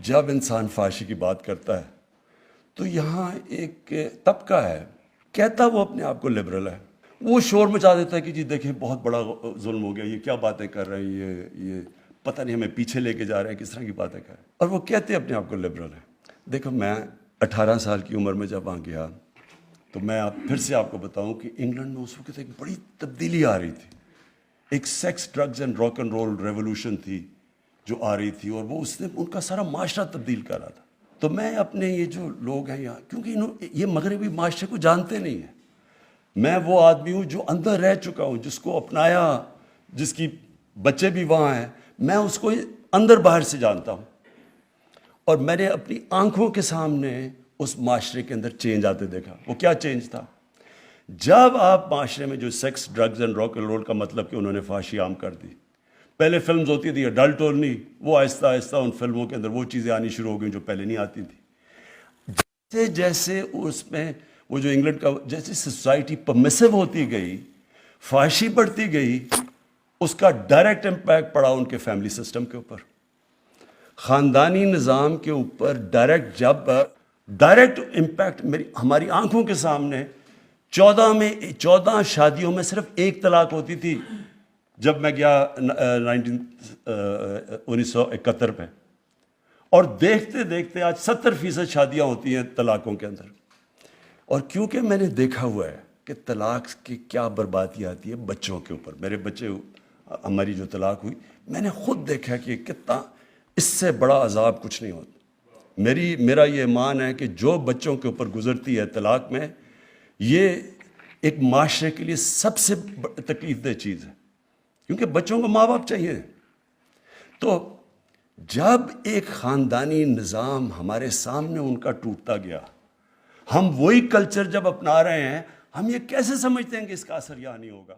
جب انسان فحاشی کی بات کرتا ہے تو یہاں ایک طبقہ ہے کہتا وہ اپنے آپ کو لبرل ہے، وہ شور مچا دیتا ہے کہ جی دیکھیں بہت بڑا ظلم ہو گیا، یہ کیا باتیں کر رہے ہیں، یہ پتہ نہیں ہمیں پیچھے لے کے جا رہے ہیں، کس طرح کی باتیں کر رہے ہیں، اور وہ کہتے ہیں اپنے آپ کو لبرل ہے۔ دیکھو میں 18 سال کی عمر میں جب وہاں گیا تو میں پھر سے آپ کو بتاؤں کہ انگلینڈ میں اس وقت ایک بڑی تبدیلی آ رہی تھی، ایک sex drugs and rock and roll revolution تھی جو آ رہی تھی، اور وہ اس نے ان کا سارا معاشرہ تبدیل کر رہا تھا۔ تو میں اپنے یہ جو لوگ ہیں یہاں، کیونکہ یہ مغربی معاشرے کو جانتے نہیں ہیں، میں وہ آدمی ہوں جو اندر رہ چکا ہوں، جس کو اپنایا، جس کی بچے بھی وہاں ہیں، میں اس کو اندر باہر سے جانتا ہوں، اور میں نے اپنی آنکھوں کے سامنے اس معاشرے کے اندر چینج آتے دیکھا۔ وہ کیا چینج تھا؟ جب آپ معاشرے میں جو sex drugs and rock and roll کا مطلب کہ انہوں نے فحاشی عام کر دی، پہلے فلمز ہوتی تھی اڈلٹ اونلی، وہ آہستہ آہستہ ان فلموں کے اندر وہ چیزیں آنی شروع ہو گئیں جو پہلے نہیں آتی تھی۔ جیسے جیسے اس میں وہ جو انگلینڈ کا جیسے سوسائٹی پرمیسو ہوتی گئی، فحاشی بڑھتی گئی، اس کا ڈائریکٹ امپیکٹ پڑا ان کے فیملی سسٹم کے اوپر، خاندانی نظام کے اوپر ڈائریکٹ امپیکٹ ہماری آنکھوں کے سامنے 14 شادیوں میں صرف ایک طلاق ہوتی تھی جب میں گیا 1971 میں، اور دیکھتے دیکھتے آج 70% شادیاں ہوتی ہیں طلاقوں کے اندر۔ اور کیونکہ میں نے دیکھا ہوا ہے کہ طلاق کی کیا بربادی آتی ہے بچوں کے اوپر، میرے بچے، ہماری جو طلاق ہوئی، میں نے خود دیکھا کہ کتنا اس سے بڑا عذاب کچھ نہیں ہوتا۔ میرا یہ ایمان ہے کہ جو بچوں کے اوپر گزرتی ہے طلاق میں، یہ ایک معاشرے کے لیے سب سے تکلیف دہ چیز ہے، کیونکہ بچوں کو ماں باپ چاہیے۔ تو جب ایک خاندانی نظام ہمارے سامنے ان کا ٹوٹتا گیا، ہم وہی کلچر جب اپنا رہے ہیں، ہم یہ کیسے سمجھتے ہیں کہ اس کا اثر یہاں نہیں ہوگا؟